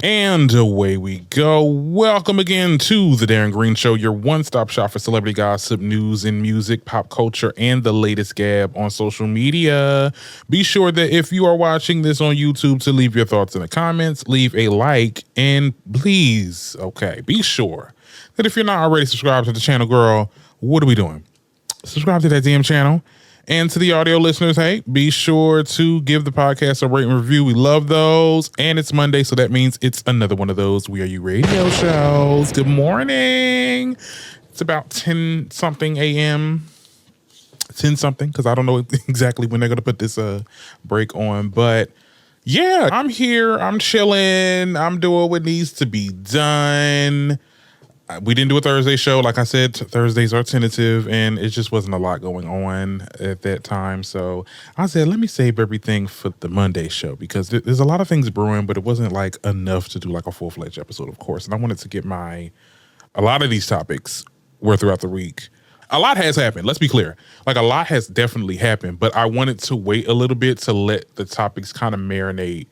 And away we go. Welcome again to the Darren Green Show, your one-stop shop for celebrity gossip, news and music, pop culture, and the latest gab on social media. Be sure that if you are watching this on YouTube to leave your thoughts in the comments, leave a like, and please, be sure that if you're not already subscribed to the channel, girl, what are we doing? Subscribe to that damn channel. And to the audio listeners, hey, be sure to give the podcast a rate and review. We love those. And it's Monday, so that means it's another one of those We Are You radio shows. Good morning. It's about 10-something a.m. 10-something, because I don't know exactly when they're going to put this break on. But yeah, I'm here. I'm chilling. I'm doing what needs to be done. We didn't do a Thursday show. Like I said, Thursdays are tentative, and it just wasn't a lot going on at that time. So I said, let me save everything for the Monday show, because there's a lot of things brewing, but it wasn't like enough to do like a full-fledged episode, of course. And I wanted to get a lot of these topics were throughout the week. A lot has happened. Let's be clear. Like, a lot has definitely happened, but I wanted to wait a little bit to let the topics kind of marinate.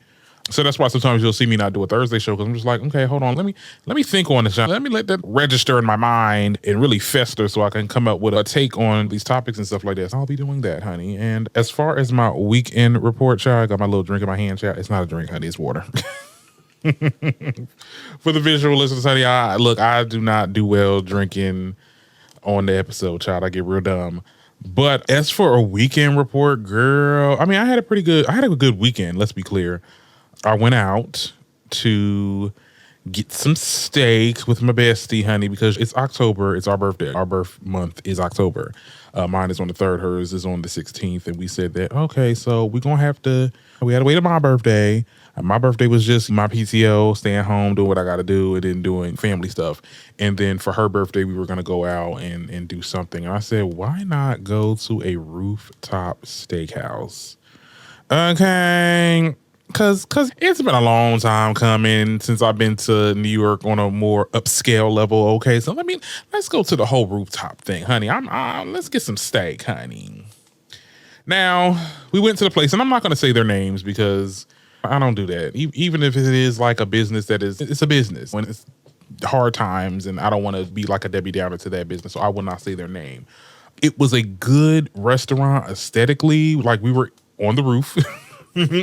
So that's why sometimes you'll see me not do a Thursday show, because I'm just like, okay, hold on. Let me think on this. Let me let that register in my mind and really fester so I can come up with a take on these topics and stuff like that. So I'll be doing that, honey. And as far as my weekend report, child, I got my little drink in my hand, child. It's not a drink, honey. It's water. For the visual listeners, honey, I do not do well drinking on the episode, child. I get real dumb. But as for a weekend report, girl, I mean, I had a good weekend. Let's be clear. I went out to get some steak with my bestie, honey, because it's October. It's our birthday. Our birth month is October. Mine is on the 3rd. Hers is on the 16th. And we said that, okay, so we had to wait till my birthday. My birthday was just my PTO, staying home, doing what I got to do, and then doing family stuff. And then for her birthday, we were going to go out and do something. And I said, why not go to a rooftop steakhouse? Okay. Cause it's been a long time coming since I've been to New York on a more upscale level. Okay, so let's go to the whole rooftop thing, honey. Let's get some steak, honey. Now we went to the place, and I'm not going to say their names because I don't do that. Even if it is like a business it's a business when it's hard times, and I don't want to be like a Debbie Downer to that business, so I will not say their name. It was a good restaurant aesthetically. Like, we were on the roof.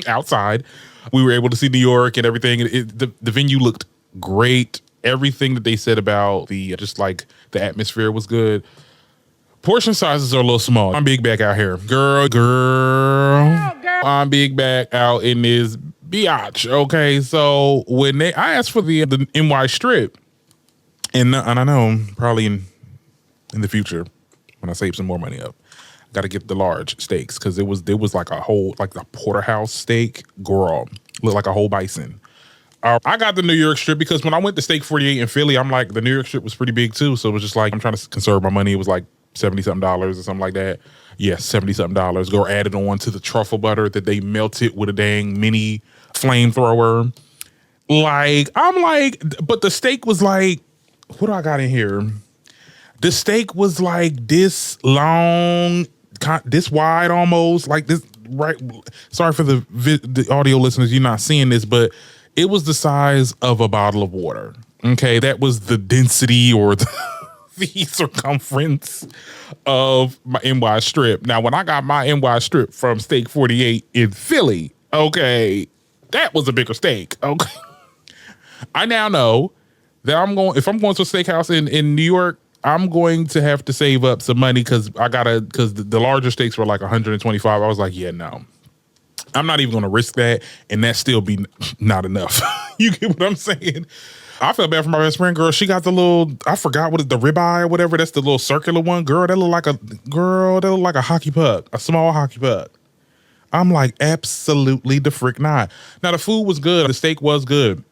Outside, we were able to see New York and everything. The venue looked great. Everything that they said about the atmosphere was good. Portion sizes are a little small. I'm big back out here, girl. I'm big back out in this biatch. Okay, so when I asked for the NY strip, and I know probably in the future when I save some more money up, got to get the large steaks, because there was like a whole, like the porterhouse steak, girl, looked like a whole bison. I got the New York strip because when I went to Steak 48 in Philly, I'm like, the New York strip was pretty big too. So it was just like, I'm trying to conserve my money. It was like $70-something or something like that. Yes, $70-something. Go add it on to the truffle butter that they melted with a dang mini flamethrower. Like, I'm like, but the steak was like, what do I got in here? The steak was like this long, this wide almost, like this, right? Sorry for the audio listeners, you're not seeing this, but it was the size of a bottle of water. Okay, that was the density or the circumference of my NY strip. Now, when I got my NY strip from Steak 48 in Philly, okay, that was a bigger steak. Okay, I now know that if I'm going to a steakhouse in New York, I'm going to have to save up some money because the larger steaks were like 125. I was like, yeah, no, I'm not even going to risk that. And that still be not enough. You get what I'm saying? I felt bad for my best friend, girl. She got the little, I forgot what the ribeye or whatever. That's the little circular one. Girl, that looked like a hockey puck, a small hockey puck. I'm like, absolutely the frick not. Now, the food was good. The steak was good.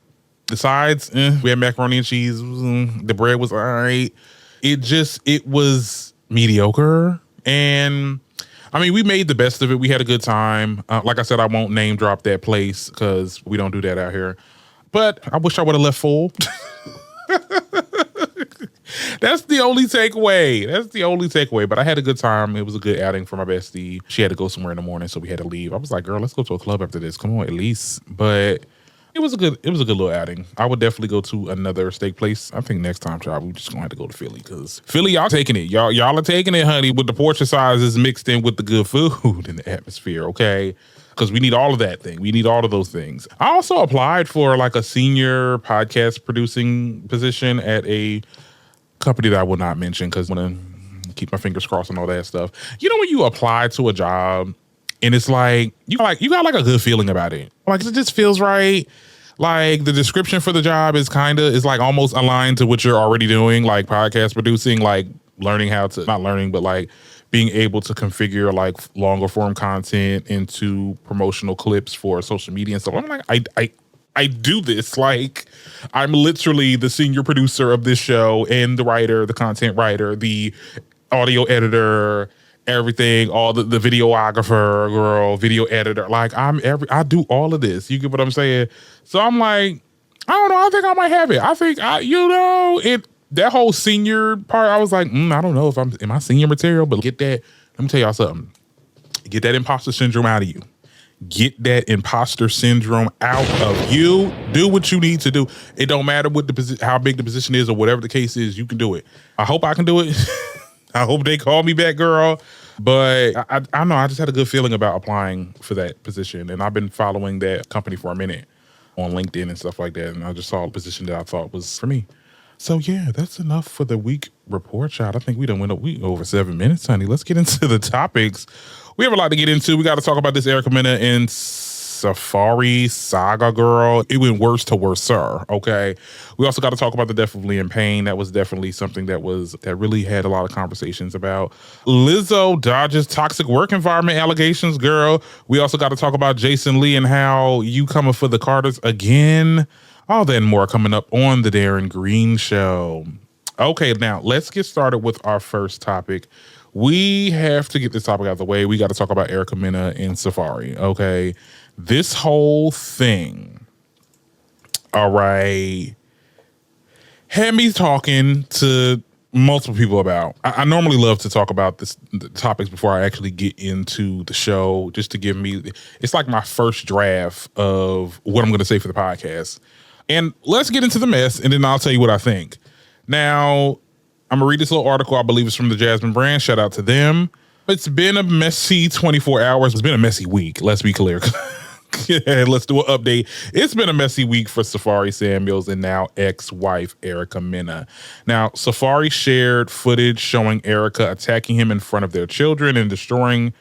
The sides, we had macaroni and cheese. The bread was all right. It was mediocre. And I mean, we made the best of it. We had a good time. Like I said, I won't name drop that place because we don't do that out here. But I wish I would have left full. That's the only takeaway. But I had a good time. It was a good outing for my bestie. She had to go somewhere in the morning, so we had to leave. I was like, girl, let's go to a club after this. Come on, at least. But It was a good little outing. I would definitely go to another steak place. I think next time, child, we just gonna have to go to Philly because Philly, y'all taking it. Y'all are taking it, honey, with the portion sizes mixed in with the good food and the atmosphere, okay? Because we need all of that thing. We need all of those things. I also applied for like a senior podcast producing position at a company that I will not mention because I want to keep my fingers crossed and all that stuff. You know when you apply to a job and it's like you got like a good feeling about it. Like it just feels right. Like the description for the job is like almost aligned to what you're already doing, like podcast producing, like learning how to not learning, but like being able to configure like longer form content into promotional clips for social media and stuff. I'm like, I do this. Like I'm literally the senior producer of this show and the writer, the content writer, the audio editor, everything, all the videographer, girl, video editor. Like I do all of this. You get what I'm saying? So I'm like, I don't know. I think I might have it. I think that whole senior part, I was like, I don't know if am I senior material, but get that. Let me tell y'all something. Get that imposter syndrome out of you. Get that imposter syndrome out of you. Do what you need to do. It don't matter what how big the position is or whatever the case is. You can do it. I hope I can do it. I hope they call me back, girl. But I don't know. I just had a good feeling about applying for that position. And I've been following that company for a minute on LinkedIn and stuff like that. And I just saw a position that I thought was for me. So yeah, that's enough for the week report, child. I think we done went over 7 minutes, honey. Let's get into the topics. We have a lot to get into. We got to talk about this Erica Mena and Safaree saga, girl. It went worse to worse, sir. Okay. We also got to talk about the death of Liam Payne. That was definitely something that really had a lot of conversations about. Lizzo dodges toxic work environment allegations, girl. We also got to talk about Jason Lee and how you coming for the Carters again. All that and more coming up on the Darren Green Show. Okay, now let's get started with our first topic. We have to get this topic out of the way. We got to talk about Erica Mena and Safaree. Okay, this whole thing, all right, had me talking to multiple people about. I normally love to talk about the topics before I actually get into the show, just to give me, it's like my first draft of what I'm going to say for the podcast. And let's get into the mess, and then I'll tell you what I think. Now, I'm going to read this little article. I believe it's from the Jasmine brand. Shout out to them. It's been a messy 24 hours. It's been a messy week. Let's be clear. Let's do an update. It's been a messy week for Safaree Samuels and now ex-wife Erica Mena. Now, Safaree shared footage showing Erica attacking him in front of their children and destroying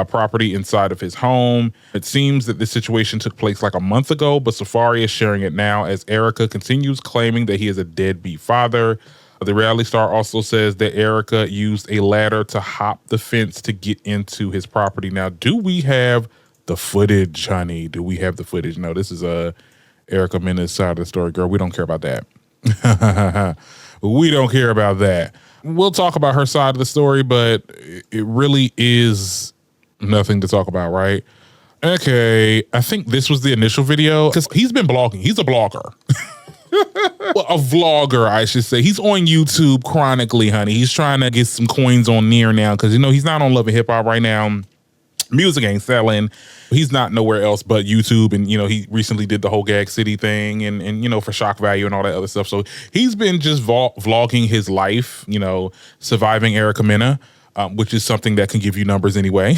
property inside of his home. It seems that this situation took place like a month ago, but Safaree is sharing it now as Erica continues claiming that he is a deadbeat father. The reality star also says that Erica used a ladder to hop the fence to get into his property. Now, do we have the footage, honey? Do we have the footage? No, this is Erica Mena's side of the story, girl. We don't care about that. We don't care about that. We'll talk about her side of the story, but it really is nothing to talk about, right? Okay, I think this was the initial video because he's been blogging. He's a blogger. Well, a vlogger, I should say. He's on YouTube chronically, honey. He's trying to get some coins on Near now because, he's not on Love and Hip Hop right now. Music ain't selling. He's not nowhere else but YouTube. And, he recently did the whole Gag City thing and for shock value and all that other stuff. So he's been just vlogging his life, surviving Erica Mena, which is something that can give you numbers anyway.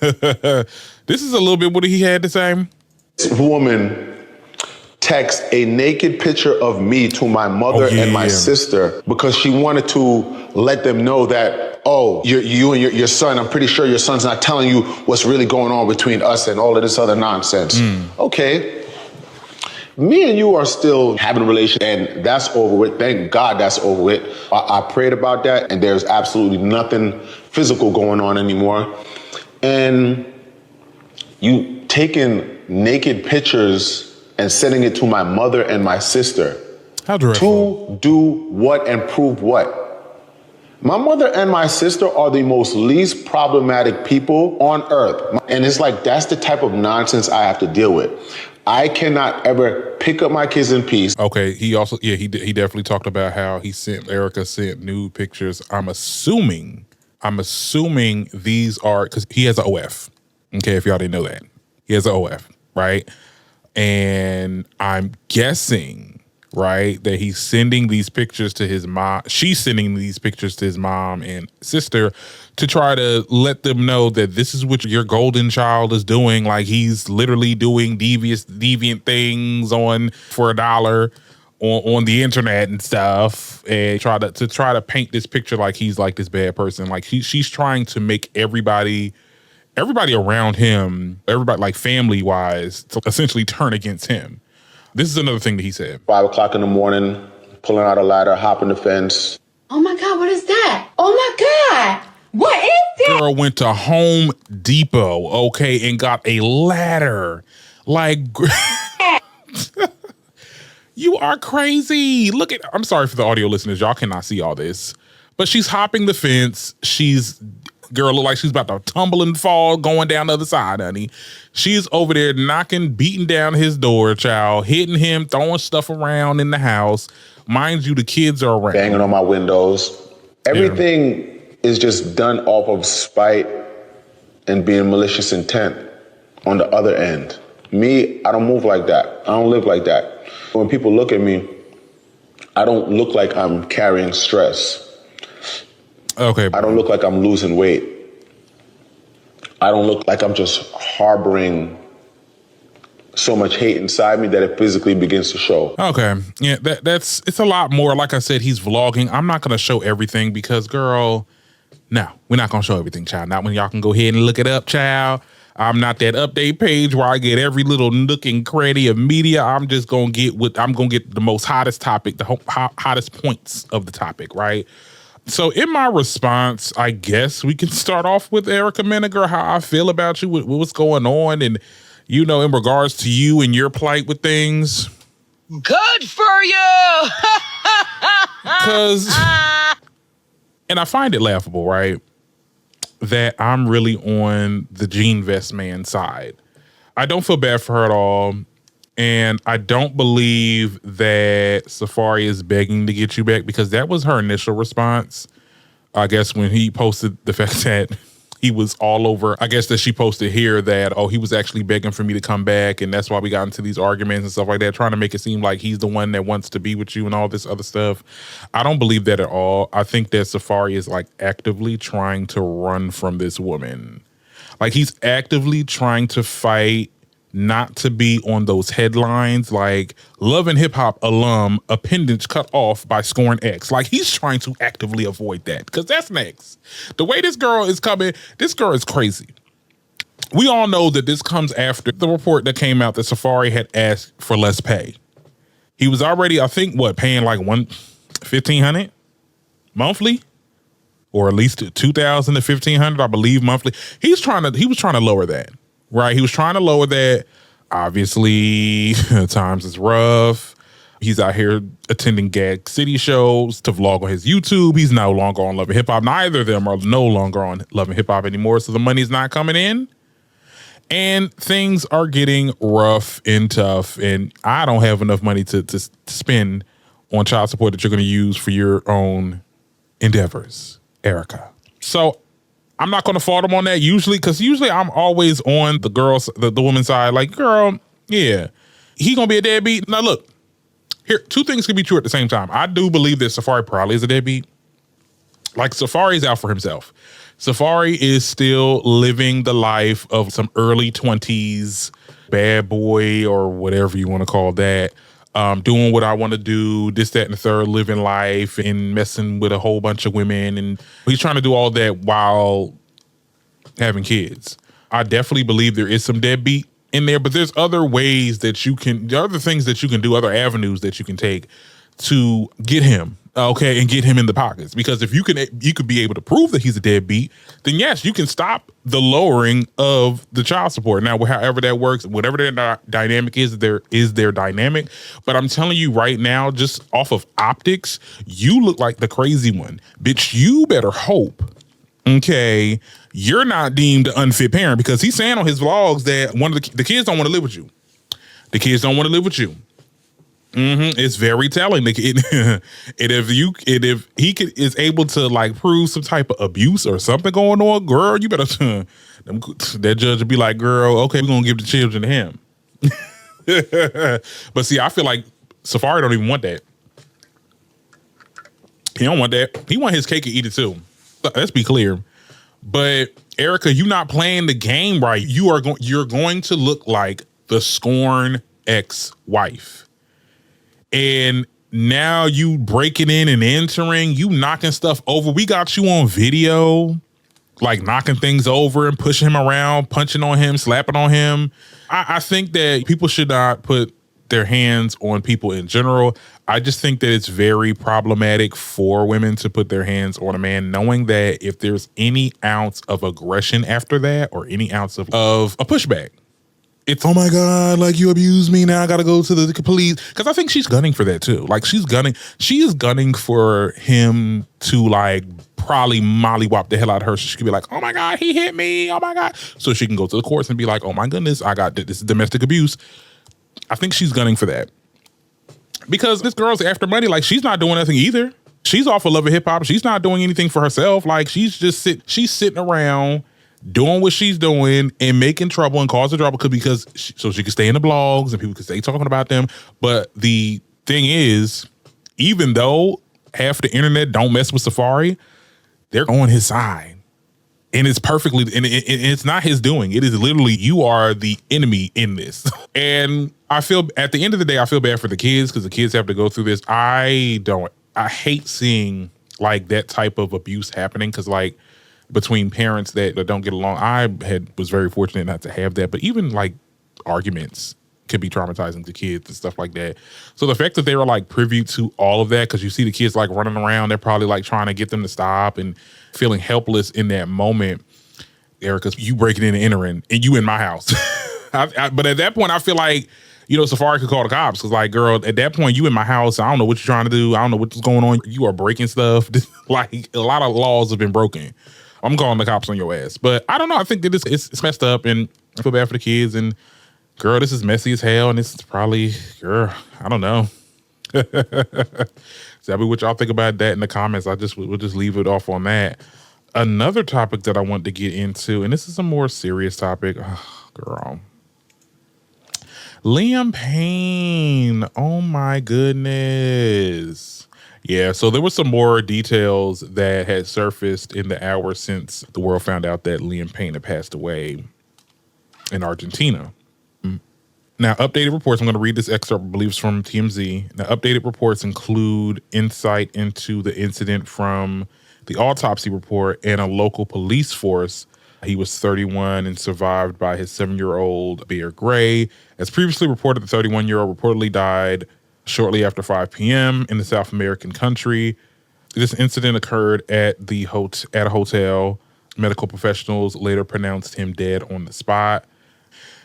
This is a little bit what he had to say. This woman text a naked picture of me to my mother and my sister because she wanted to let them know that, you and your son, I'm pretty sure your son's not telling you what's really going on between us and all of this other nonsense. Okay. Me and you are still having a relationship, and that's over with. Thank God that's over with. I prayed about that, and there's absolutely nothing physical going on anymore. And you taking naked pictures and sending it to my mother and my sister. How dreadful. To do what and prove what? My mother and my sister are the most least problematic people on earth. And it's like, that's the type of nonsense I have to deal with. I cannot ever pick up my kids in peace. Okay, he also, he definitely talked about how Erica sent nude pictures. I'm assuming these are, because he has an OF. Okay, if y'all didn't know that. He has an OF, right? And I'm guessing, right, that he's sending these pictures to his mom. She's sending these pictures to his mom and sister to try to let them know that this is what your golden child is doing. Like, he's literally doing deviant things for $1 on the internet and stuff, and try to paint this picture like he's like this bad person. Like, she's trying to make everybody around him, everybody like family wise, to essentially turn against him. This is another thing that he said. 5 o'clock in the morning, pulling out a ladder, hopping the fence. Oh my God, what is that? Oh my God, what is that? Girl went to Home Depot, okay, and got a ladder. Like, you are crazy. Look at, I'm sorry for the audio listeners, y'all cannot see all this, but she's hopping the fence. Girl look like she's about to tumble and fall going down the other side, honey. She's over there beating down his door, child, hitting him, throwing stuff around in the house. Mind you, the kids are around. Banging on my windows. Everything is just done off of spite and being malicious intent on the other end. Me, I don't move like that. I don't live like that. When people look at me, I don't look like I'm carrying stress. Okay. I don't look like I'm losing weight. I don't look like I'm just harboring so much hate inside me that it physically begins to show. Okay. Yeah, it's a lot more. Like I said, he's vlogging. I'm not going to show everything because, girl, no, we're not going to show everything, child. Not when y'all can go ahead and look it up, child. I'm not that update page where I get every little nook and cranny of media. I'm just going to get the most hottest topic, the hottest points of the topic, right? So in my response, I guess we can start off with Erica Mena, girl, how I feel about you, what's going on, and, you know, in regards to you and your plight with things. Good for you! Because, and I find it laughable, right, that I'm really on the Jean Vest man side. I don't feel bad for her at all. And I don't believe that Safaree is begging to get you back, because that was her initial response. I guess when he posted the fact that he was all over, I guess that she posted here that, oh, he was actually begging for me to come back. And that's why we got into these arguments and stuff like that, trying to make it seem like he's the one that wants to be with you and all this other stuff. I don't believe that at all. I think that Safaree is like actively trying to run from this woman. Like, he's actively trying to fight not to be on those headlines like Love and Hip Hop alum appendage cut off by scoring X. Like, he's trying to actively avoid that, because that's next. The way this girl is coming, this girl is crazy. We all know that this comes after the report that came out that Safaree had asked for less pay. He was already, I think, paying like $1,500 monthly, or at least $2,000 to $1,500, I believe, monthly. He was trying to lower that. Right, he was trying to lower that. Obviously, times is rough. He's out here attending Gag City shows to vlog on his YouTube. He's no longer on Love and Hip Hop. Neither of them are no longer on Love and Hip Hop anymore, so the money's not coming in. And things are getting rough and tough, and I don't have enough money to spend on child support that you're going to use for your own endeavors, Erica. So I'm not going to fault him on that usually, because usually I'm always on the woman's side. Like, girl, yeah, he going to be a deadbeat. Now, look, here, two things can be true at the same time. I do believe that Safaree probably is a deadbeat. Like, Safaree's out for himself. Safaree is still living the life of some early 20s bad boy, or whatever you want to call that. Doing what I want to do, this, that, and the third, living life and messing with a whole bunch of women. And he's trying to do all that while having kids. I definitely believe there is some deadbeat in there, but there's other ways that there are other things that you can do, other avenues that you can take to get him, okay, and get him in the pockets. Because if you could be able to prove that he's a deadbeat, then yes, you can stop the lowering of the child support. Now, however that works, whatever their dynamic is, there is their dynamic. But I'm telling you right now, just off of optics, you look like the crazy one. Bitch, you better hope, okay, you're not deemed an unfit parent, because he's saying on his vlogs that one of the kids don't want to live with you. The kids don't want to live with you. It's very telling. And if he is able to like prove some type of abuse or something going on, girl, you better that judge would be like, girl, okay, we're gonna give the children to him. But see, I feel like Safaree don't even want that. He don't want that. He want his cake and eat it too. Let's be clear. But Erica, you not playing the game right. You're going to look like the scorn ex-wife. And now you breaking in and entering, you knocking stuff over. We got you on video, like knocking things over and pushing him around, punching on him, slapping on him. I think that people should not put their hands on people in general. I just think that it's very problematic for women to put their hands on a man, knowing that if there's any ounce of aggression after that or any ounce of a pushback, it's, oh my God, like you abused me, now I gotta go to the police. Because I think she's gunning for that too. Like she is gunning for him to like probably mollywop the hell out of her. So she could be like, oh my God, he hit me, oh my God. So she can go to the courts and be like, oh my goodness, I got this is domestic abuse. I think she's gunning for that. Because this girl's after money, like she's not doing nothing either. She's off of Love and Hip Hop. She's not doing anything for herself. Like she's sitting around doing what she's doing and making trouble and causing trouble so she can stay in the blogs and people can stay talking about them. But the thing is, even though half the internet don't mess with Safaree, they're on his side. And it's perfectly, and it's not his doing. It is literally, you are the enemy in this. And I feel, at the end of the day, I feel bad for the kids because the kids have to go through this. I hate seeing like that type of abuse happening because like between parents that don't get along, I was very fortunate not to have that. But even like arguments could be traumatizing to kids and stuff like that. So the fact that they were like privy to all of that, because you see the kids like running around, they're probably like trying to get them to stop and feeling helpless in that moment. Erica, you breaking in and entering, and you in my house. But at that point, I feel like, you know, Safaree could call the cops because, like, girl, at that point, you in my house. I don't know what you're trying to do. I don't know what's going on. You are breaking stuff. Like, a lot of laws have been broken. I'm calling the cops on your ass. But I don't know. I think that it's messed up, and I feel bad for the kids. And girl, this is messy as hell, and this is probably, girl, I don't know. Tell me what y'all think about that in the comments. We'll just leave it off on that. Another topic that I want to get into, and this is a more serious topic. Oh, girl. Liam Payne. Oh my goodness. Yeah, so there were some more details that had surfaced in the hours since the world found out that Liam Payne had passed away in Argentina. Now, updated reports, I'm going to read this excerpt, I believe it's from TMZ. Now, updated reports include insight into the incident from the autopsy report and a local police force. He was 31 and survived by his 7-year-old Bear Gray. As previously reported, the 31-year-old reportedly died shortly after 5 p.m. in the South American country. This incident occurred at a hotel. Medical professionals later pronounced him dead on the spot.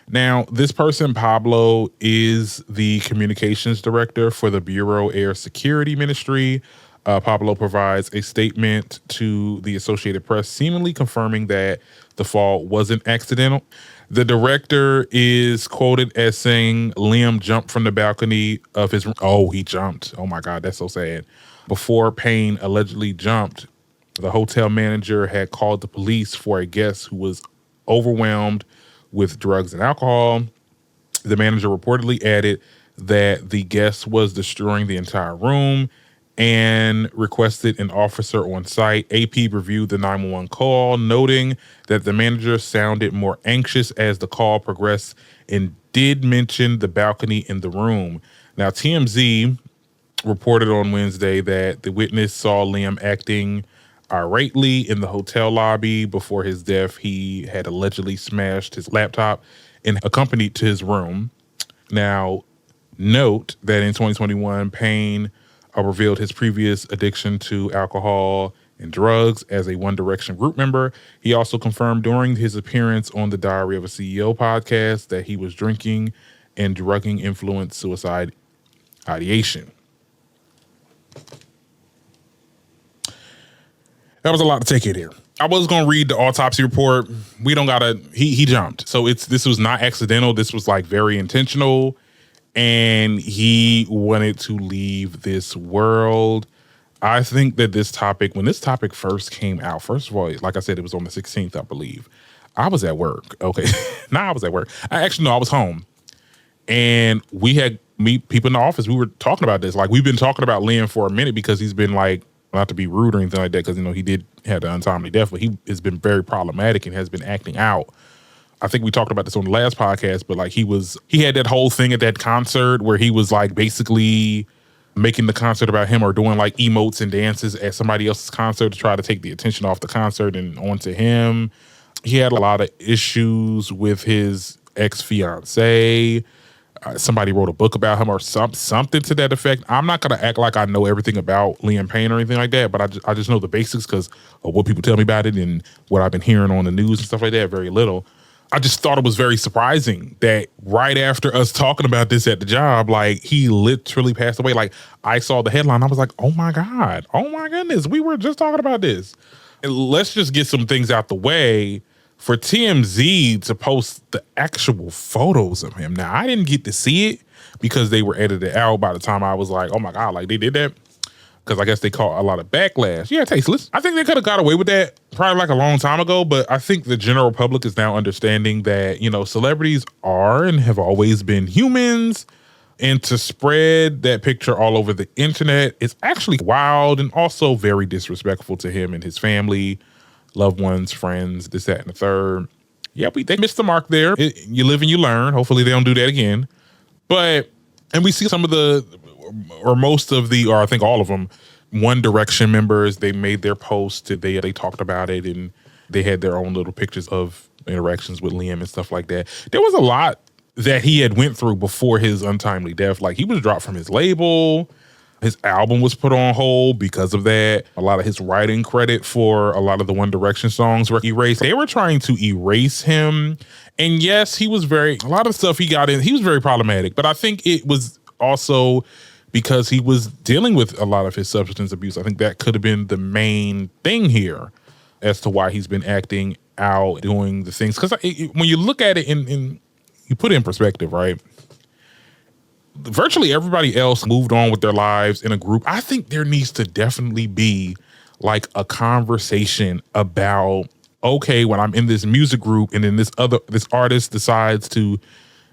Now, this person, Pablo, is the communications director for the Bureau Air Security Ministry. Pablo provides a statement to the Associated Press, seemingly confirming that the fall wasn't accidental. The director is quoted as saying Liam jumped from the balcony of his room. Oh, he jumped. Oh my God, that's so sad. Before Payne allegedly jumped, the hotel manager had called the police for a guest who was overwhelmed with drugs and alcohol. The manager reportedly added that the guest was destroying the entire room and requested an officer on site. AP reviewed the 911 call, noting that the manager sounded more anxious as the call progressed and did mention the balcony in the room. Now, TMZ reported on Wednesday that the witness saw Liam acting irately in the hotel lobby. Before his death, he had allegedly smashed his laptop and accompanied to his room. Now, note that in 2021, Payne revealed his previous addiction to alcohol and drugs as a One Direction group member. He also confirmed during his appearance on the Diary of a CEO podcast that he was drinking and drugging influenced suicide ideation. That was a lot to take in here. I was going to read the autopsy report. We don't got to, he jumped. So this was not accidental. This was like very intentional. And he wanted to leave this world. I think that this topic, when this topic first came out, first of all, like I said, it was on the 16th, I believe. I was at work. Okay. I was at work. I was home. And we had people in the office. We were talking about this. Like, we've been talking about Liam for a minute because he's been like, not to be rude or anything like that, because, you know, he did have the untimely death, but he has been very problematic and has been acting out. I think we talked about this on the last podcast, but like he had that whole thing at that concert where he was like basically making the concert about him or doing like emotes and dances at somebody else's concert to try to take the attention off the concert and onto him. He had a lot of issues with his ex-fiance. Somebody wrote a book about him or something to that effect. I'm not going to act like I know everything about Liam Payne or anything like that, but I just know the basics because of what people tell me about it and what I've been hearing on the news and stuff like that, very little. I just thought it was very surprising that right after us talking about this at the job, like, he literally passed away. Like, I saw the headline. I was like, oh my God. Oh my goodness. We were just talking about this. And let's just get some things out the way. For TMZ to post the actual photos of him. Now, I didn't get to see it because they were edited out by the time I was like, oh my God, like, they did that? Because I guess they caught a lot of backlash. Yeah, tasteless. I think they could have got away with that probably like a long time ago, but I think the general public is now understanding that, you know, celebrities are and have always been humans, and to spread that picture all over the internet is actually wild and also very disrespectful to him and his family, loved ones, friends, this, that, and the third. Yeah, they missed the mark there. You live and you learn. Hopefully they don't do that again. But, and we see some of the, or most of the, or I think all of them, One Direction members, they made their post. They talked about it and they had their own little pictures of interactions with Liam and stuff like that. There was a lot that he had went through before his untimely death. Like, he was dropped from his label. His album was put on hold because of that. A lot of his writing credit for a lot of the One Direction songs were erased. They were trying to erase him. And yes, a lot of stuff he got in, he was very problematic. But I think it was also because he was dealing with a lot of his substance abuse. I think that could have been the main thing here as to why he's been acting out, doing the things. Because when you look at it and you put it in perspective, right? Virtually everybody else moved on with their lives in a group. I think there needs to definitely be like a conversation about, okay, when I'm in this music group and then this artist decides to,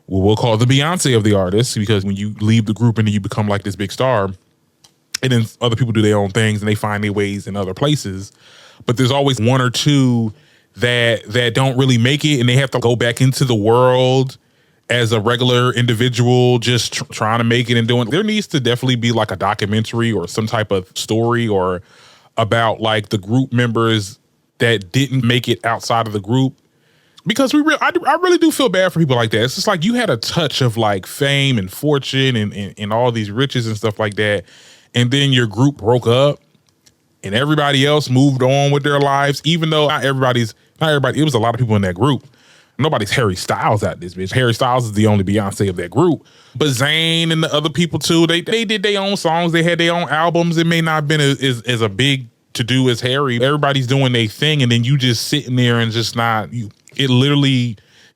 well, we'll call the Beyonce of the artist, because when you leave the group and then you become like this big star, and then other people do their own things and they find their ways in other places. But there's always one or two that don't really make it and they have to go back into the world as a regular individual, just trying to make it and doing. There needs to definitely be like a documentary or some type of story or about like the group members that didn't make it outside of the group. Because I really do feel bad for people like that. It's just like you had a touch of like fame and fortune and all these riches and stuff like that. And then your group broke up and everybody else moved on with their lives, even though not everybody, it was a lot of people in that group. Nobody's Harry Styles out this bitch. Harry Styles is the only Beyonce of that group. But Zayn and the other people too, they did their own songs. They had their own albums. It may not have been as a big to do as Harry. Everybody's doing their thing, and then you just sitting there and just not. You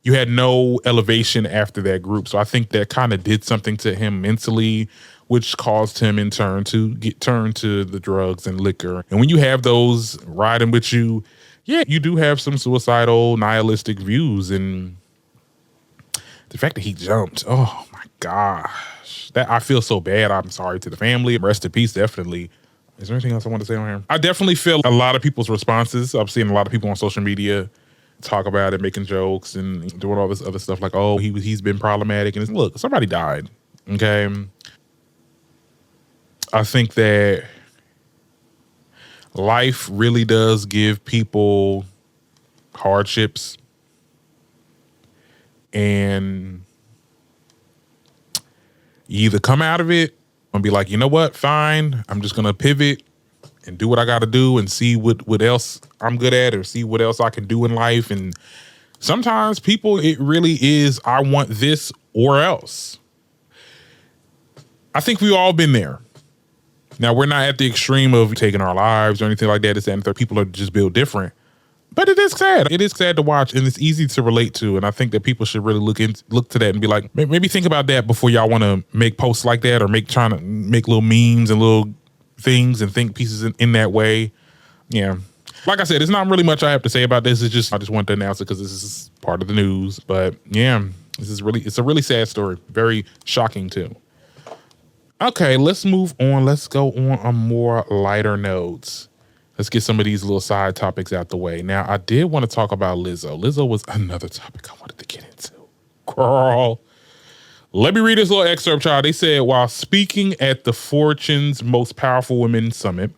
had no elevation after that group. So I think that kind of did something to him mentally, which caused him in turn to get turned to the drugs and liquor. And when you have those riding with you, yeah, you do have some suicidal, nihilistic views. And the fact that he jumped, oh my gosh. That I feel so bad. I'm sorry to the family. Rest in peace, definitely. Is there anything else I want to say on here? I definitely feel a lot of people's responses. I've seen a lot of people on social media talk about it, making jokes and doing all this other stuff like, oh, he's been problematic. And look, somebody died, okay? I think that life really does give people hardships, and you either come out of it and be like, you know what, fine, I'm just gonna pivot and do what I gotta do and see what else I'm good at or see what else I can do in life. And sometimes people, it really is, I want this or else. I think we've all been there. Now, we're not at the extreme of taking our lives or anything like that. It's that people are just built different. But it is sad. It is sad to watch, and it's easy to relate to. And I think that people should really look to that and be like, maybe think about that before y'all want to make posts like that or trying to make little memes and little things and think pieces in that way. Yeah. Like I said, it's not really much I have to say about this. I just wanted to announce it because this is part of the news. But yeah, It's a really sad story. Very shocking too. Okay, let's move on. Let's go on a more lighter notes. Let's get some of these little side topics out the way. Now, I did want to talk about Lizzo. Lizzo was another topic I wanted to get into. Girl. Let me read this little excerpt, child. They said, while speaking at the Fortune's Most Powerful Women Summit,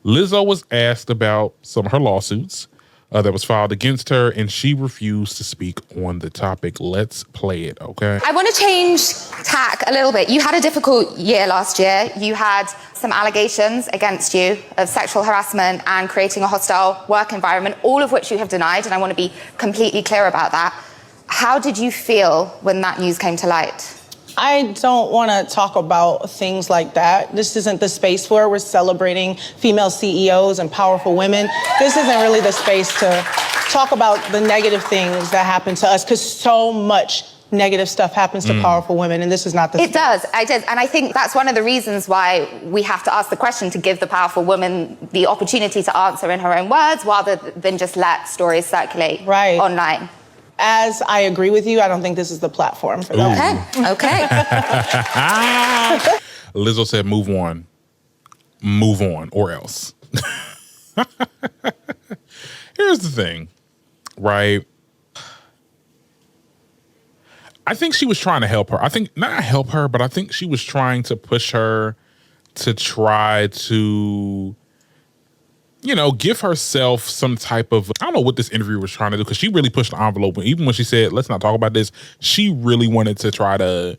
Lizzo was asked about some of her lawsuits that was filed against her, and she refused to speak on the topic. Let's play it, okay? I want to change tack a little bit. You had a difficult year last year. You had some allegations against you of sexual harassment and creating a hostile work environment, all of which you have denied, and I want to be completely clear about that. How did you feel when that news came to light? I don't want to talk about things like that. This isn't the space for it. We're celebrating female CEOs and powerful women. This isn't really the space to talk about the negative things that happen to us, because so much negative stuff happens to powerful women, and this is not the space. It does. I did. And I think that's one of the reasons why we have to ask the question, to give the powerful woman the opportunity to answer in her own words, rather than just let stories circulate online. As I agree with you, I don't think this is the platform for that. Okay. Lizzo said, move on, or else. Here's the thing, right? I think she was trying to help her. I think, not help her, but I think she was trying to push her to try to, you know, give herself some type of, I don't know what this interview was trying to do, because she really pushed the envelope. Even when she said, let's not talk about this, she really wanted to try to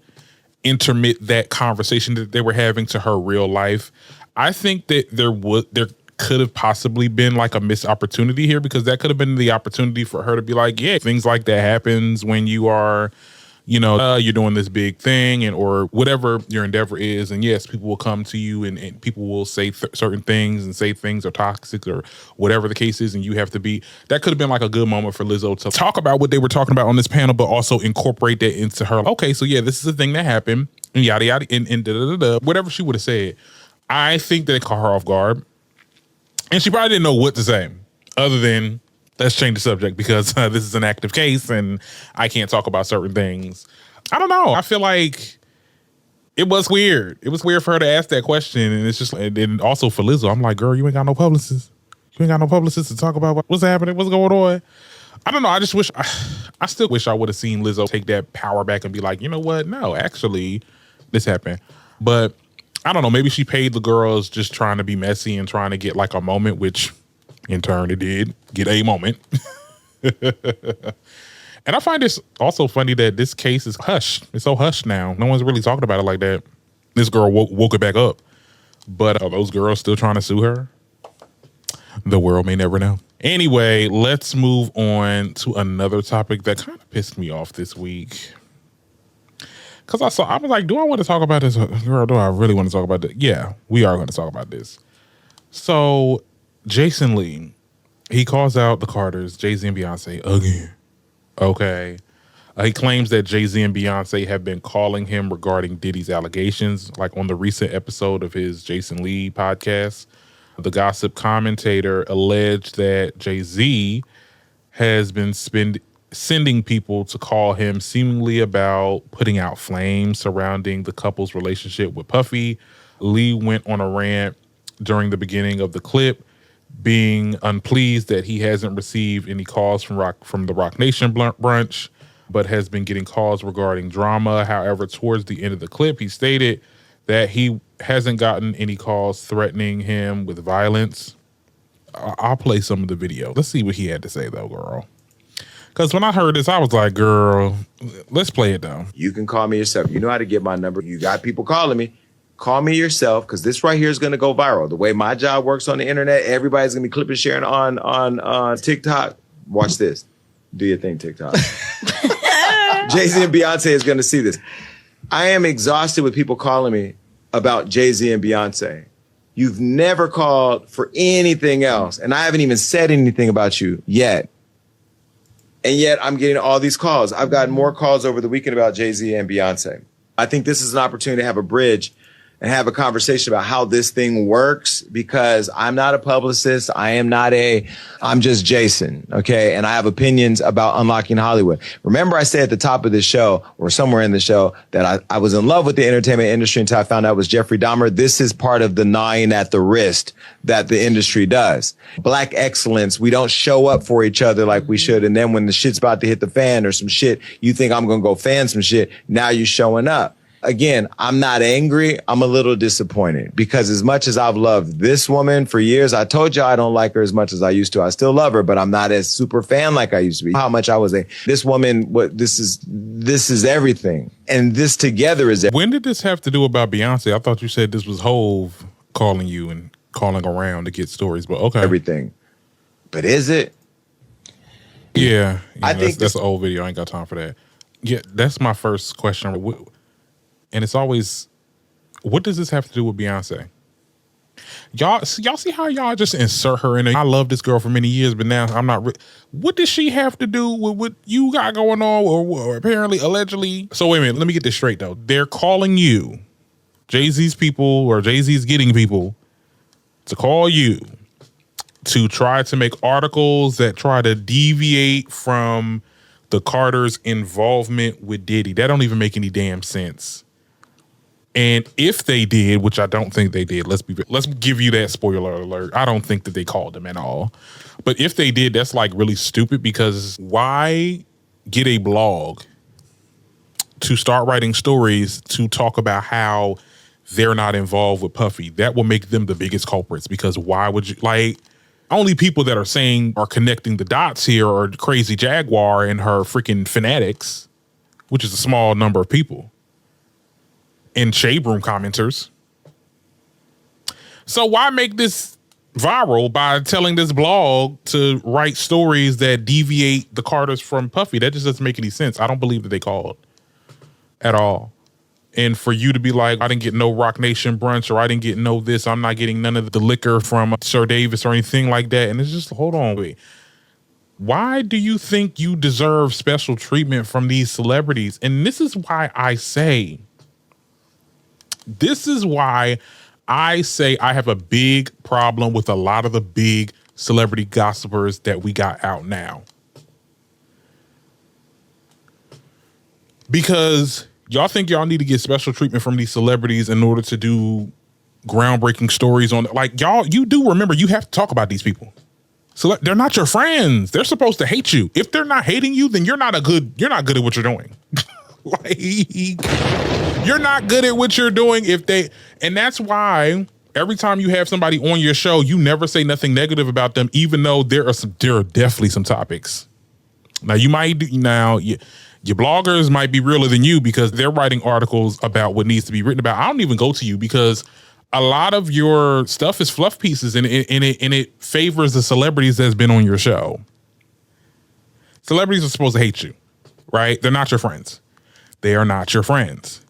intermit that conversation that they were having to her real life. I think that there could have possibly been like a missed opportunity here, because that could have been the opportunity for her to be like, yeah, things like that happens when you are, you know, you're doing this big thing, and or whatever your endeavor is. And yes, people will come to you and people will say certain things and say things are toxic or whatever the case is. And you have to be, that could have been like a good moment for Lizzo to talk about what they were talking about on this panel, but also incorporate that into her. Okay, so yeah, this is a thing that happened, and yada, yada, and da, da, da, da, whatever she would have said. I think that it caught her off guard. And she probably didn't know what to say other than, let's change the subject because this is an active case and I can't talk about certain things. I don't know. I feel like it was weird. It was weird for her to ask that question. And it's just, and also for Lizzo, I'm like, girl, you ain't got no publicist. You ain't got no publicist to talk about what's happening, what's going on. I don't know. I just wish, I still wish I would have seen Lizzo take that power back and be like, you know what? No, actually, this happened. But I don't know. Maybe she paid the girls just trying to be messy and trying to get like a moment, which in turn it did get a moment. And I find this also funny that this case is hushed. It's so hushed now. No one's really talking about it like that. This girl woke it back up. But are those girls still trying to sue her? The world may never know. Anyway, let's move on to another topic that kind of pissed me off this week. Because I was like, do I want to talk about this? Girl, do I really want to talk about this? Yeah, we are going to talk about this. So, Jason Lee, he calls out the Carters, Jay-Z and Beyonce, again. Okay. He claims that Jay-Z and Beyonce have been calling him regarding Diddy's allegations, like on the recent episode of his Jason Lee podcast. The gossip commentator alleged that Jay-Z has been sending people to call him seemingly about putting out flames surrounding the couple's relationship with Puffy. Lee went on a rant during the beginning of the clip, being unpleased that he hasn't received any calls from the Rock Nation brunch, but has been getting calls regarding drama. However, towards the end of the clip, he stated that he hasn't gotten any calls threatening him with violence. I'll play some of the video. Let's see what he had to say, though, girl. Because when I heard this, I was like, girl, let's play it, though. You can call me yourself. You know how to get my number. You got people calling me. Call me yourself, because this right here is going to go viral. The way my job works on the internet, everybody's going to be clipping, sharing on TikTok. Watch this. Do your thing, TikTok. Jay-Z and Beyonce is going to see this. I am exhausted with people calling me about Jay-Z and Beyonce. You've never called for anything else, and I haven't even said anything about you yet. And yet I'm getting all these calls. I've gotten more calls over the weekend about Jay-Z and Beyonce. I think this is an opportunity to have a bridge and have a conversation about how this thing works, because I'm not a publicist. I'm just Jason. Okay. And I have opinions about unlocking Hollywood. Remember, I said at the top of the show or somewhere in the show that I was in love with the entertainment industry until I found out it was Jeffrey Dahmer. This is part of the gnawing at the wrist that the industry does. Black excellence. We don't show up for each other like we should. And then when the shit's about to hit the fan or some shit, you think I'm going to go fan some shit. Now you're showing up. Again, I'm not angry. I'm a little disappointed because as much as I've loved this woman for years, I told you I don't like her as much as I used to. I still love her, but I'm not as super fan like I used to be. How much I was this woman, this is everything. And this together is everything. When did this have to do about Beyonce? I thought you said this was Hove calling you and calling around to get stories, but okay. Everything. But is it? Yeah. I think that's an old video. I ain't got time for that. Yeah, that's my first question. And it's always, what does this have to do with Beyonce? Y'all see how y'all just insert her in there? I love this girl for many years, but now I'm not. What does she have to do with what you got going on or apparently, allegedly? So wait a minute, let me get this straight though. They're calling you, Jay-Z's people or Jay-Z's getting people to call you to try to make articles that try to deviate from the Carters' involvement with Diddy. That don't even make any damn sense. And if they did, which I don't think they did, let's give you that spoiler alert. I don't think that they called them at all. But if they did, that's like really stupid, because why get a blog to start writing stories to talk about how they're not involved with Puffy? That will make them the biggest culprits, because why would you, like, only people that are connecting the dots here are Crazy Jaguar and her freaking fanatics, which is a small number of people, and Shade Room commenters. So why make this viral by telling this blog to write stories that deviate the Carters from Puffy? That just doesn't make any sense. I don't believe that they called at all. And for you to be like, I didn't get no Rock Nation brunch, or I didn't get no this, I'm not getting none of the liquor from Sir Davis or anything like that. And it's just, hold on, wait. Why do you think you deserve special treatment from these celebrities? And this is why I say I have a big problem with a lot of the big celebrity gossipers that we got out now. Because y'all think y'all need to get special treatment from these celebrities in order to do groundbreaking stories on, like, y'all, you do remember you have to talk about these people. So they're not your friends. They're supposed to hate you. If they're not hating you, then you're not good at what you're doing. Like, you're not good at what you're doing and that's why every time you have somebody on your show, you never say nothing negative about them, even though there are definitely some topics. Now your bloggers might be realer than you because they're writing articles about what needs to be written about. I don't even go to you because a lot of your stuff is fluff pieces, and it favors the celebrities that's been on your show. Celebrities are supposed to hate you, right? They're not your friends. They are not your friends.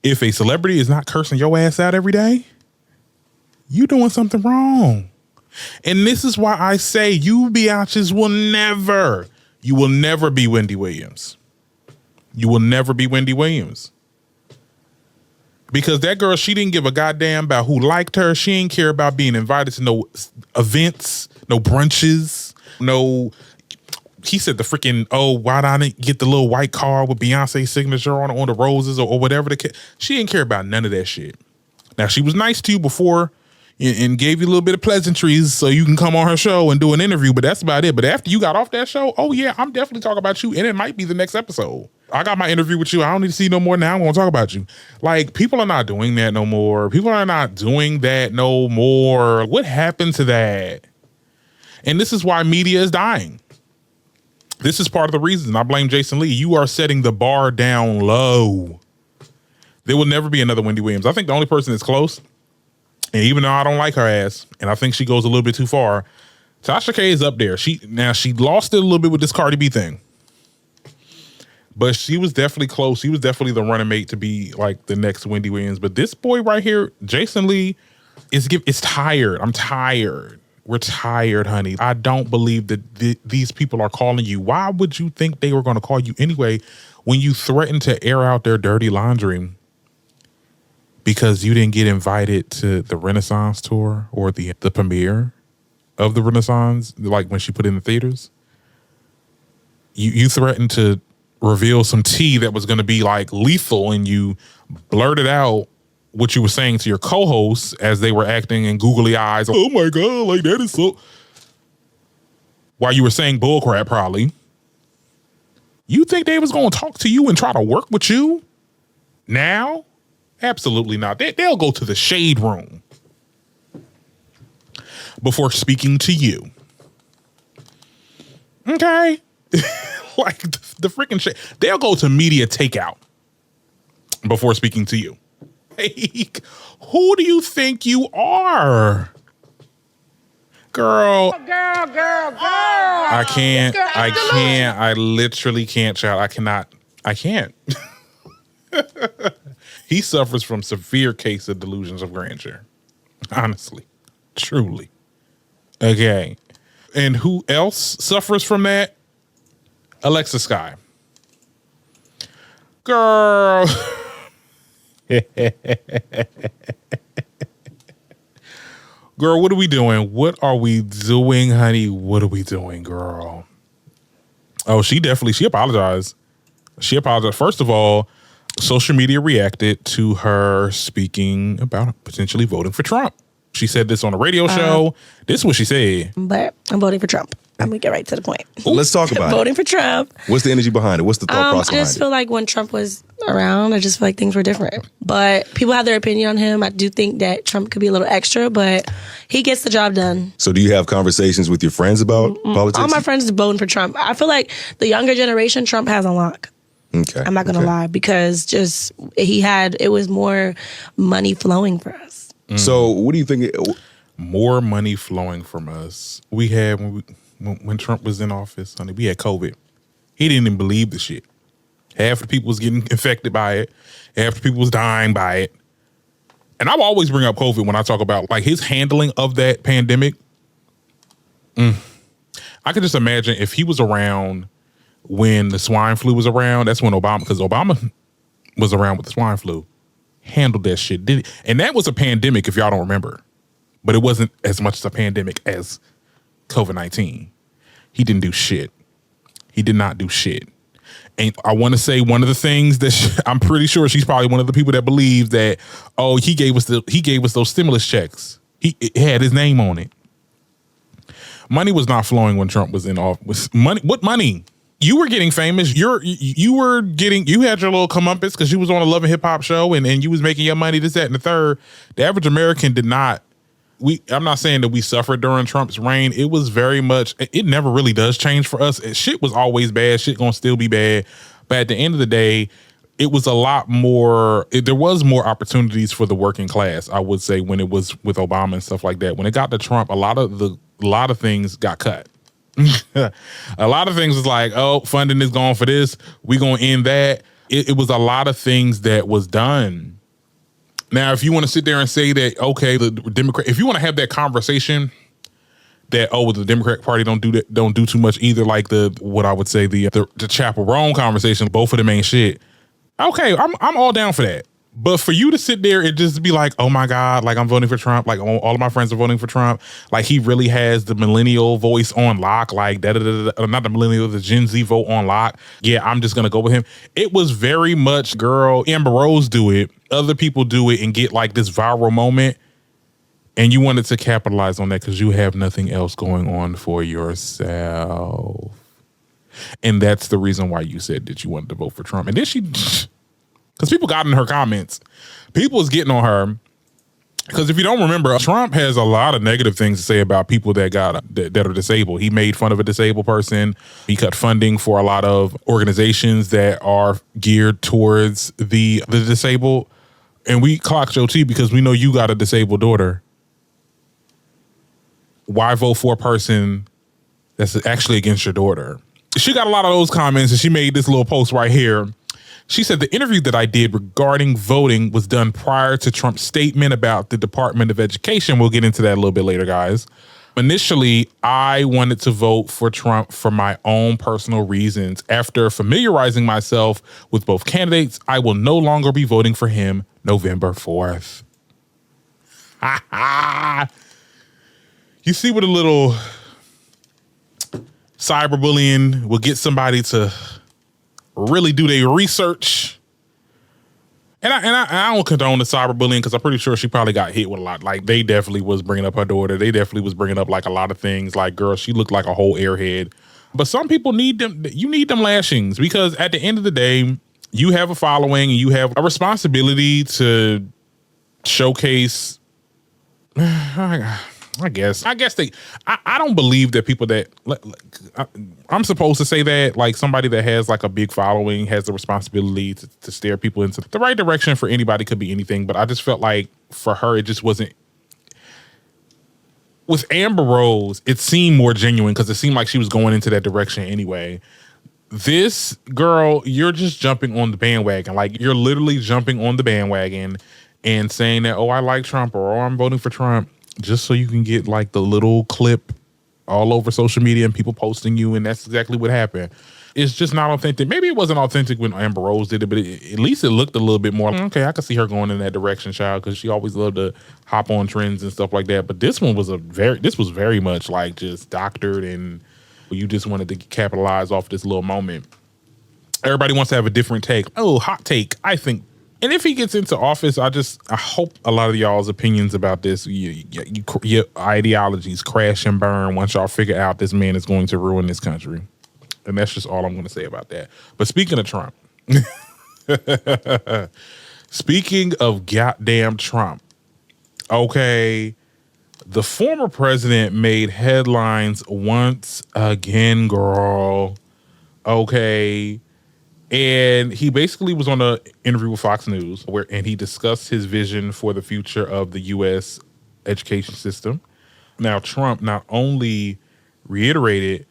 If a celebrity is not cursing your ass out every day, you doing something wrong. And this is why I say you biatches will never be Wendy Williams. You will never be Wendy Williams. Because that girl, she didn't give a goddamn about who liked her. She didn't care about being invited to no events, no brunches, no... He said the freaking, why did I didn't get the little white card with Beyonce's signature on the roses or whatever the case. She didn't care about none of that shit. Now, she was nice to you before and gave you a little bit of pleasantries so you can come on her show and do an interview, but that's about it. But after you got off that show, oh yeah, I'm definitely talking about you, and it might be the next episode. I got my interview with you. I don't need to see no more now. I'm going to talk about you. Like, people are not doing that no more. People are not doing that no more. What happened to that? And this is why media is dying. This is part of the reason. I blame Jason Lee. You are setting the bar down low. There will never be another Wendy Williams. I think the only person that's close, and even though I don't like her ass, and I think she goes a little bit too far, Tasha K is up there. She lost it a little bit with this Cardi B thing. But she was definitely close. She was definitely the running mate to be like the next Wendy Williams. But this boy right here, Jason Lee, is tired. I'm tired. We're tired, honey. I don't believe that these people are calling you. Why would you think they were going to call you anyway when you threatened to air out their dirty laundry? because you didn't get invited to the Renaissance tour or the premiere of the Renaissance, like when she put it in the theaters. You threatened to reveal some tea that was going to be like lethal, and you blurted out what you were saying to your co-hosts as they were acting in googly eyes. Oh my God, like that is so... While you were saying bullcrap, probably. You think they was going to talk to you and try to work with you now? Absolutely not. They'll go to the shade room before speaking to you. Okay. Like the freaking shade. They'll go to media takeout before speaking to you. Like, who do you think you are? Girl. I can't. I literally can't, child. I can't. He suffers from severe case of delusions of grandeur. Honestly. Truly. Okay. And who else suffers from that? Alexis Skyy. Girl. Girl, what are we doing? What are we doing, honey? What are we doing, girl? Oh, she apologized. She apologized. First of all, social media reacted to her speaking about potentially voting for Trump. She said this on a radio show. This is what she said. But I'm voting for Trump. I'm going to get right to the point. Well, let's talk about voting for Trump. What's the energy behind it? What's the thought process behind it? I just feel like when Trump was around, I just feel like things were different. But people have their opinion on him. I do think that Trump could be a little extra, but he gets the job done. So do you have conversations with your friends about politics? All my friends are voting for Trump. I feel like the younger generation, Trump has on lock. Okay. I'm not going to lie, because it was more money flowing for us. So what do you think? More money flowing from us. We had, when Trump was in office, honey, we had COVID. He didn't even believe the shit. Half the people was getting infected by it. Half the people was dying by it. And I will always bring up COVID when I talk about like his handling of that pandemic. I could just imagine if he was around when the swine flu was around. That's when because Obama was around with the swine flu. Handled that shit. And that was a pandemic, if y'all don't remember. But it wasn't as much as a pandemic as COVID-19. He didn't do shit. He did not do shit. And I want to say one of the things that I'm pretty sure she's probably one of the people that believes that, oh, he gave us those stimulus checks. It had his name on it. Money was not flowing when Trump was in office. Money, what money? You were getting famous. You had your little comeuppance because you was on a Love and Hip Hop show and you was making your money, this, that, and the third. The average American did not. I'm not saying that we suffered during Trump's reign. It was very much, it never really does change for us. Shit was always bad. Shit gonna still be bad. But at the end of the day, it was a lot more, there was more opportunities for the working class, I would say, when it was with Obama and stuff like that. When it got to Trump, a lot of things got cut. A lot of things was like, oh, funding is going for this. We gonna end that. It was a lot of things that was done. Now, if you want to sit there and say that, okay, the Democrat, if you want to have that conversation that, oh, the Democratic Party don't do too much either, like what I would say the Chappell Roan conversation, both of them ain't shit. Okay, I'm all down for that. But for you to sit there and just be like, oh my God, like I'm voting for Trump, like all of my friends are voting for Trump, like he really has the millennial voice on lock, like not the millennial, the Gen Z vote on lock. Yeah, I'm just gonna go with him. It was very much, girl, Amber Rose do it, other people do it and get like this viral moment. And you wanted to capitalize on that because you have nothing else going on for yourself. And that's the reason why you said that you wanted to vote for Trump. And then because people got in her comments, people was getting on her. Because if you don't remember, Trump has a lot of negative things to say about people that are disabled. He made fun of a disabled person. He cut funding for a lot of organizations that are geared towards the disabled. And we clocked your tea because we know you got a disabled daughter. Why vote for a person that's actually against your daughter? She got a lot of those comments, and she made this little post right here. She said, the interview that I did regarding voting was done prior to Trump's statement about the Department of Education. We'll get into that a little bit later, guys. Initially, I wanted to vote for Trump for my own personal reasons. After familiarizing myself with both candidates, I will no longer be voting for him November 4th. You see what a little cyberbullying will get somebody to really do their research. And I don't condone the cyberbullying because I'm pretty sure she probably got hit with a lot. Like, they definitely was bringing up her daughter. They definitely was bringing up, like, a lot of things. Like, girl, she looked like a whole airhead. But some people need them. You need them lashings because at the end of the day, you have a following and you have a responsibility to showcase. I guess I don't believe that people that I'm supposed to say that, like, somebody that has like a big following has the responsibility to steer people into the right direction. For anybody could be anything, but I just felt like for her it just wasn't. With Amber Rose, it seemed more genuine because it seemed like she was going into that direction anyway. This girl, you're just jumping on the bandwagon. Like, you're literally jumping on the bandwagon and saying that, oh, I like Trump, or oh, I'm voting for Trump, just so you can get like the little clip all over social media and people posting you. And that's exactly what happened. It's just not authentic. Maybe it wasn't authentic when Amber Rose did it, but at least it looked a little bit more, okay, I could see her going in that direction, child, because she always loved to hop on trends and stuff like that. But this one was very much like just doctored, and you just wanted to capitalize off this little moment. Everybody wants to have a different take. Oh, hot take, I think. And if he gets into office, I hope a lot of y'all's opinions about this, your ideologies crash and burn once y'all figure out this man is going to ruin this country. And that's just all I'm going to say about that. But speaking of Trump, speaking of goddamn Trump, okay, the former president made headlines once again, girl. Okay. And he basically was on an interview with Fox News and he discussed his vision for the future of the U.S. education system. Now, Trump not only reiterated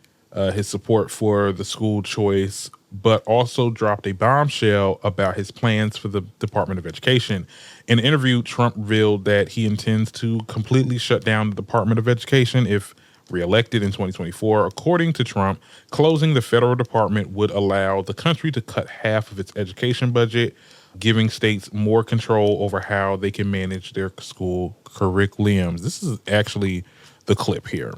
his support for the school choice, but also dropped a bombshell about his plans for the Department of Education. In an interview, Trump revealed that he intends to completely shut down the Department of Education if reelected in 2024. According to Trump, closing the federal department would allow the country to cut half of its education budget, giving states more control over how they can manage their school curriculums. This is actually the clip here.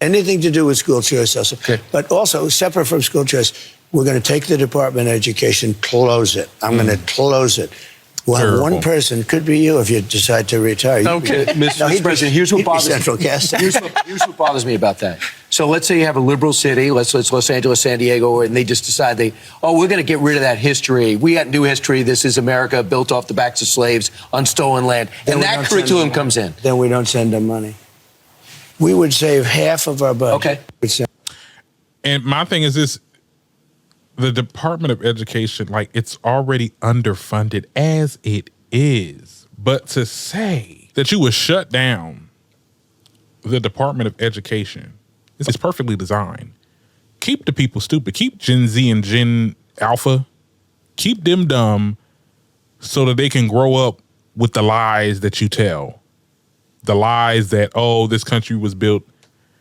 Anything to do with school choice also. Okay. But also, separate from school choice, we're going to take the Department of Education, close it. I'm going to close it. We'll have one person, could be you if you decide to retire. Okay, Mr. President, here's what bothers central casting. Here's what bothers me about that. So let's say you have a liberal city, let's Los Angeles, San Diego, and they just decide we're going to get rid of that history. We got new history. This is America built off the backs of slaves on stolen land. And that curriculum comes in. Then we don't send them money. We would save half of our budget. Okay. And my thing is this. The Department of Education, like, it's already underfunded as it is. But to say that you would shut down the Department of Education is perfectly designed. Keep the people stupid. Keep Gen Z and Gen Alpha. Keep them dumb so that they can grow up with the lies that you tell. The lies that, oh, this country was built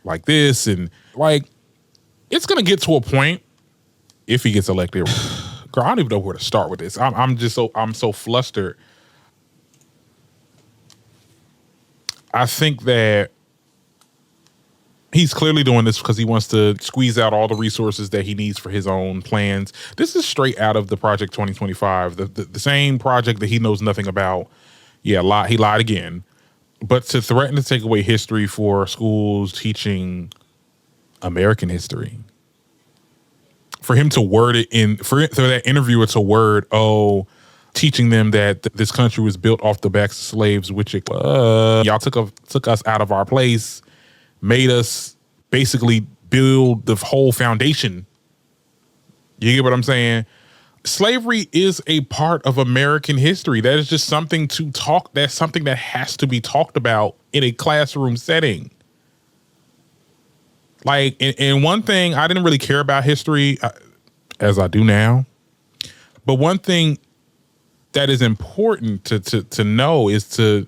like this. And, like, it's going to get to a point, if he gets elected, girl, I don't even know where to start with this. I'm so flustered. I think that he's clearly doing this because he wants to squeeze out all the resources that he needs for his own plans. This is straight out of the Project 2025, the same project that he knows nothing about. Yeah, he lied again. But to threaten to take away history for schools teaching American history. For him to word it for that interviewer to word, teaching them that this country was built off the backs of slaves, which y'all took us out of our place, made us basically build the whole foundation. You get what I'm saying? Slavery is a part of American history. That is just something to talk. That's something that has to be talked about in a classroom setting. Like, and one thing, I didn't really care about history as I do now. But one thing that is important to know is to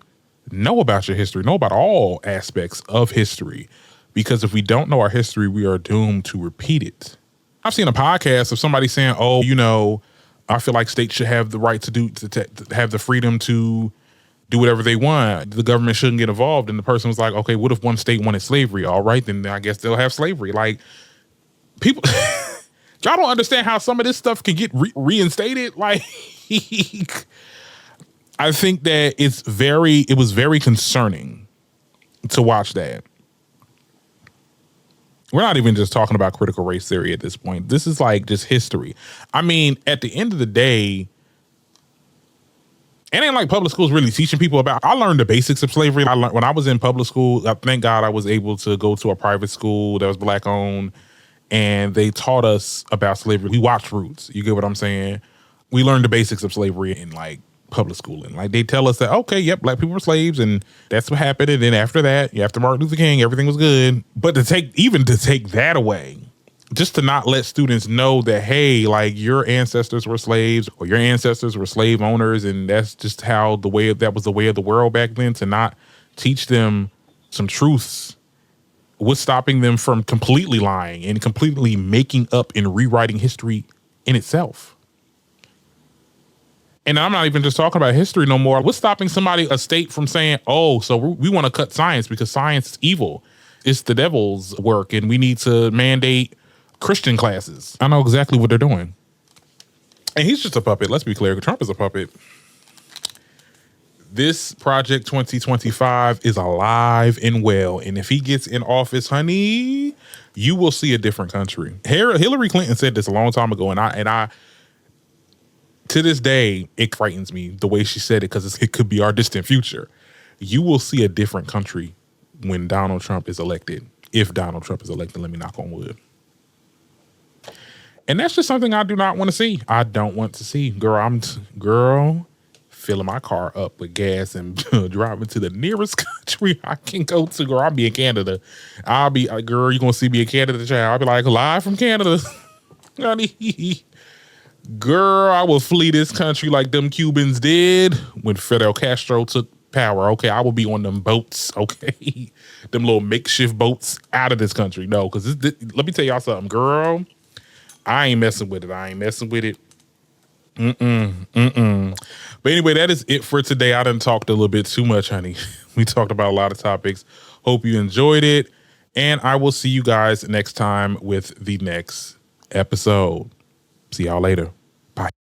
know about your history, know about all aspects of history. Because if we don't know our history, we are doomed to repeat it. I've seen a podcast of somebody saying, oh, you know, I feel like states should have the right to have the freedom to do whatever they want. The government shouldn't get involved. And the person was like, okay, what if one state wanted slavery? All right, then I guess they'll have slavery. Like, people, y'all don't understand how some of this stuff can get reinstated. Like, I think that it was very concerning to watch that. We're not even just talking about critical race theory at this point. This is like just history. I mean, at the end of the day, it ain't like public schools really teaching people about. I learned the basics of slavery. When I was in public school, thank God I was able to go to a private school that was Black owned, and they taught us about slavery. We watched Roots. You get what I'm saying? We learned the basics of slavery in like public schooling. Like they tell us that, okay, yep, Black people were slaves and that's what happened. And then after that, after Martin Luther King, everything was good. But to take that away, just to not let students know that, hey, like your ancestors were slaves or your ancestors were slave owners, and that's just how that was the way of the world back then, to not teach them some truths was stopping them from completely lying and completely making up and rewriting history in itself. And I'm not even just talking about history no more. What's stopping a state from saying, oh, so we want to cut science because science is evil. It's the devil's work and we need to mandate Christian classes. I know exactly what they're doing. And he's just a puppet. Let's be clear. Trump is a puppet. This Project 2025 is alive and well. And if he gets in office, honey, you will see a different country. Hillary Clinton said this a long time ago. And I to this day, it frightens me the way she said it, because it could be our distant future. You will see a different country when Donald Trump is elected. If Donald Trump is elected, let me knock on wood. And that's just something I do not want to see. I don't want to see. Girl, filling my car up with gas and driving to the nearest country I can go to. Girl, I'll be in Canada. Girl, you're going to see me in Canada, child. I'll be like, live from Canada. Girl, I will flee this country like them Cubans did when Fidel Castro took power. Okay, I will be on them boats. Okay, them little makeshift boats out of this country. No, because let me tell y'all something, girl. I ain't messing with it. But anyway, that is it for today. I done talked a little bit too much, honey. We talked about a lot of topics. Hope you enjoyed it. And I will see you guys next time with the next episode. See y'all later.